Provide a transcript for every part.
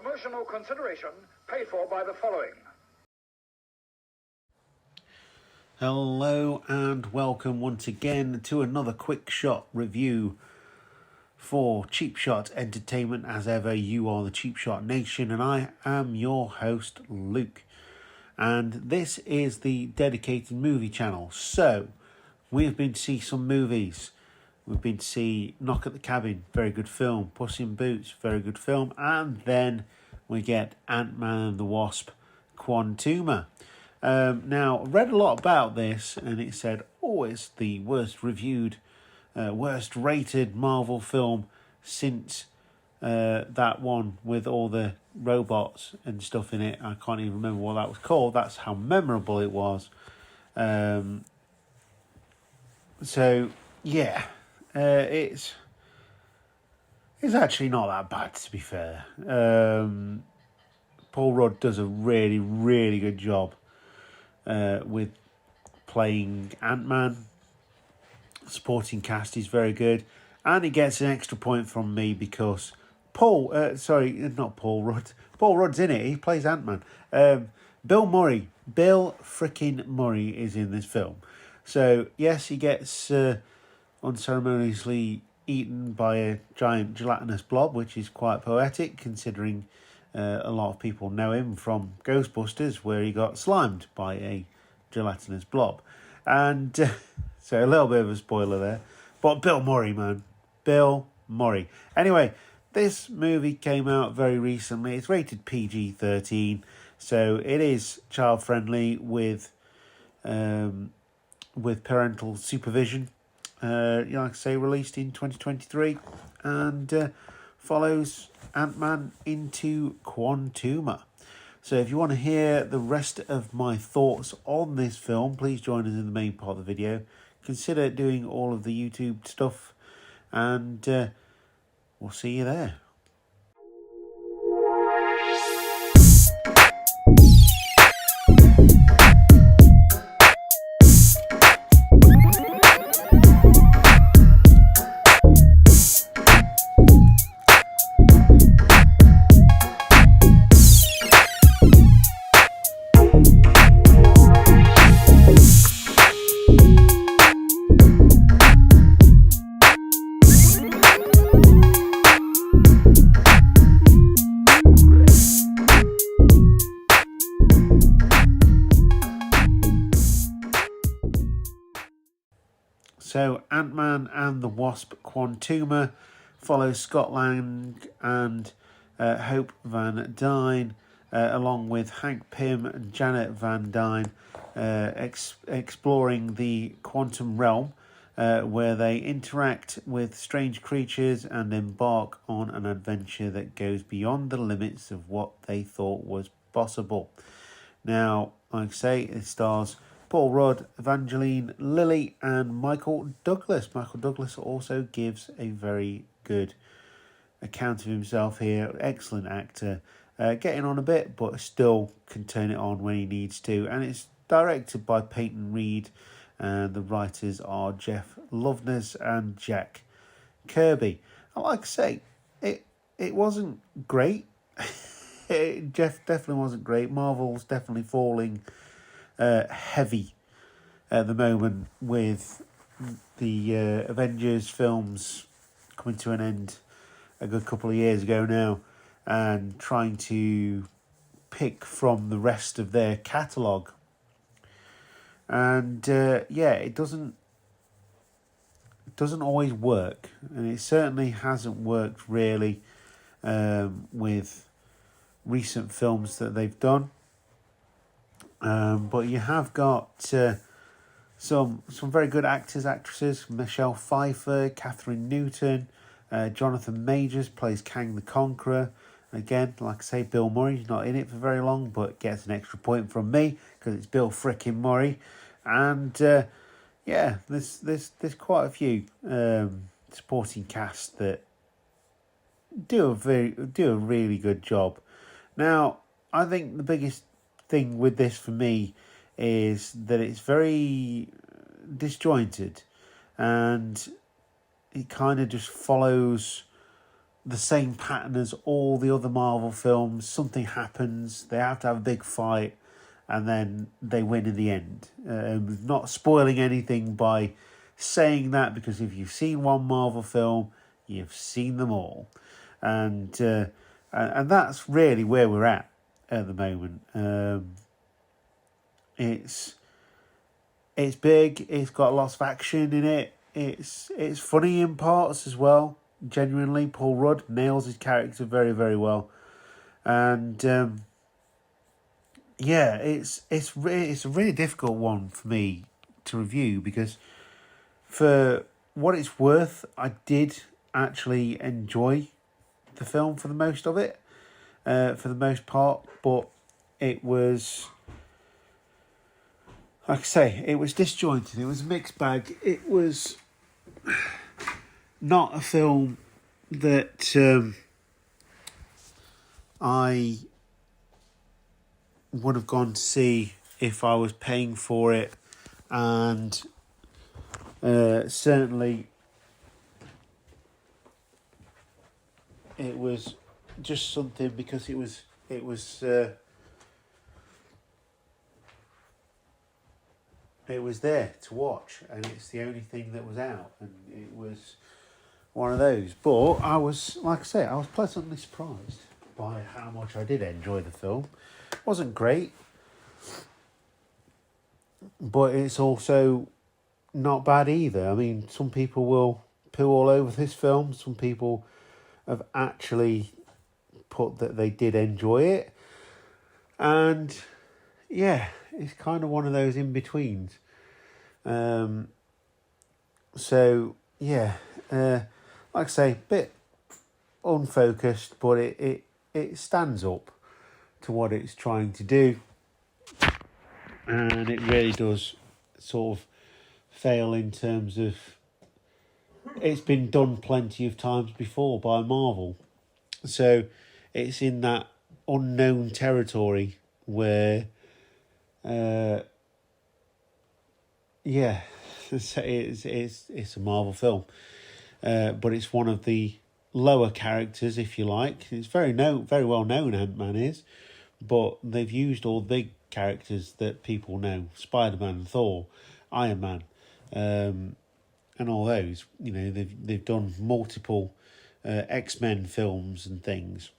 Promotional consideration paid for by the following. Hello and welcome once again to another quick shot review for Cheap Shot Entertainment. As ever, you are the Cheap Shot Nation and I am your host Luke. And this is the dedicated movie channel. So, we've been to see some movies. We've been to see Knock at the Cabin, very good film. Puss in Boots, very good film. And then we get Antman and the Wasp Quantumania. Now, I read a lot about this and it said, oh, it's the worst rated Marvel film since that one with all the robots and stuff in it. I can't even remember what that was called. That's how memorable it was. So, yeah. It's actually not that bad, to be fair. Paul Rudd does a really, really good job with playing Antman. Supporting cast is very good, and he gets an extra point from me because Paul Rudd's in it. He plays Antman. Bill freaking Murray is in this film. So yes, he gets unceremoniously eaten by a giant gelatinous blob, which is quite poetic considering a lot of people know him from Ghostbusters, where he got slimed by a gelatinous blob. And so a little bit of a spoiler there. But Bill Murray, man. Bill Murray. Anyway, this movie came out very recently. It's rated PG-13, so it is child-friendly with parental supervision. Like I say, released in 2023 and follows Antman into Quantumania. So if you want to hear the rest of my thoughts on this film, please join us in the main part of the video. Consider doing all of the YouTube stuff and we'll see you there. So, Antman and the Wasp Quantumania follows Scott Lang and Hope Van Dyne, along with Hank Pym and Janet Van Dyne, exploring the quantum realm, where they interact with strange creatures and embark on an adventure that goes beyond the limits of what they thought was possible. Now, like I say, it stars Paul Rudd, Evangeline Lilly and Michael Douglas. Michael Douglas also gives a very good account of himself here. Excellent actor. Getting on a bit, but still can turn it on when he needs to. And it's directed by Peyton Reed. And the writers are Jeff Loveness and Jack Kirby. And like I say, it wasn't great. Jeff definitely wasn't great. Marvel's definitely falling heavy at the moment with the Avengers films coming to an end a good couple of years ago now and trying to pick from the rest of their catalogue. And it doesn't always work, and it certainly hasn't worked really with recent films that they've done. But you have got some very good actresses. Michelle Pfeiffer, Catherine Newton, Jonathan Majors plays Kang the Conqueror. Again, like I say, Bill Murray's not in it for very long, but gets an extra point from me because it's Bill frickin' Murray. And there's quite a few supporting cast that do a really good job. Now, I think the biggest thing with this for me is that it's very disjointed and it kind of just follows the same pattern as all the other Marvel films. Something happens, they have to have a big fight, and then they win in the end. Not spoiling anything by saying that, because if you've seen one Marvel film, you've seen them all. And that's really where we're at the moment. It's big, it's got lots of action in it, it's funny in parts as well. Genuinely, Paul Rudd nails his character very, very well. And it's a really difficult one for me to review, because for what it's worth, I did actually enjoy the film for the most of it, for the most part, but it was, like I say, it was disjointed, it was a mixed bag. It was not a film that I would have gone to see if I was paying for it, and certainly it was just something because it was there to watch, and it's the only thing that was out, and it was one of those. But I was, like I say, I was pleasantly surprised by how much I did enjoy the film. It wasn't great, but it's also not bad either. I mean, some people will poo all over this film. Some people have actually put that they did enjoy it. And yeah, it's kind of one of those in-betweens. So yeah, like I say, a bit unfocused, but it stands up to what it's trying to do. And it really does sort of fail in terms of, it's been done plenty of times before by Marvel. So it's in that unknown territory where, it's a Marvel film. But it's one of the lower characters, if you like. It's very well known, Antman is. But they've used all the big characters that people know. Spider-Man, Thor, Iron Man, and all those. You know, they've done multiple X-Men films and things.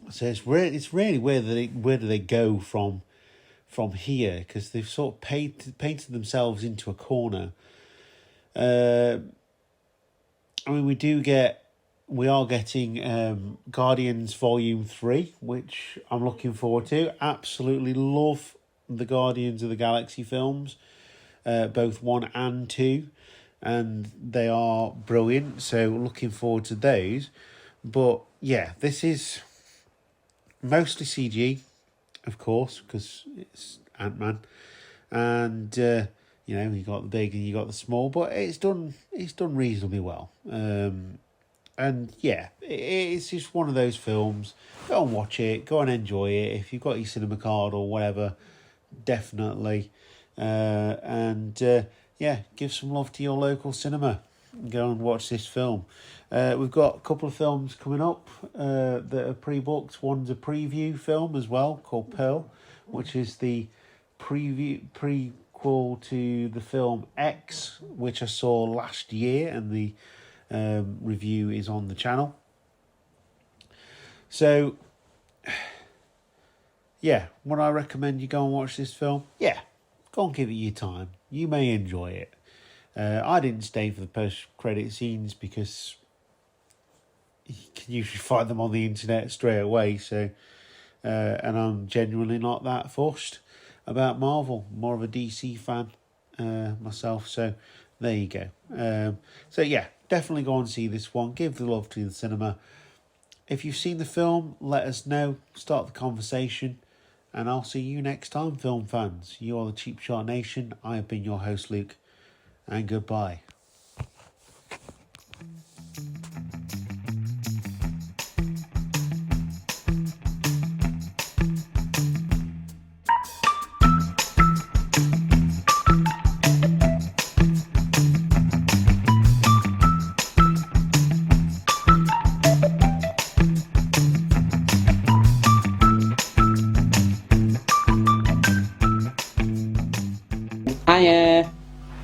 So it's really where do they go from here, because they've sort of painted themselves into a corner. I mean, we are getting Guardians Volume 3, which I'm looking forward to. Absolutely love the Guardians of the Galaxy films, both 1 and 2, and they are brilliant, so looking forward to those. But yeah, this is mostly CG, of course, because it's Ant-Man, and you got the big and you got the small, but it's done reasonably well. And yeah, it's just one of those films. Go and watch it, go and enjoy it. If you've got your cinema card or whatever, definitely. Give some love to your local cinema. Go and watch this film. We've got a couple of films coming up that are pre-booked. One's a preview film as well, called Pearl, which is the prequel to the film X, which I saw last year, and the review is on the channel. So yeah, would I recommend you go and watch this film? Yeah, go and give it your time. You may enjoy it. I didn't stay for the post-credit scenes because you can usually find them on the internet straight away. So, and I'm genuinely not that fussed about Marvel. More of a DC fan myself. So there you go. So yeah, definitely go and see this one. Give the love to the cinema. If you've seen the film, let us know. Start the conversation. And I'll see you next time, film fans. You are the Cheap Shot Nation. I have been your host, Luke. And goodbye. Bye.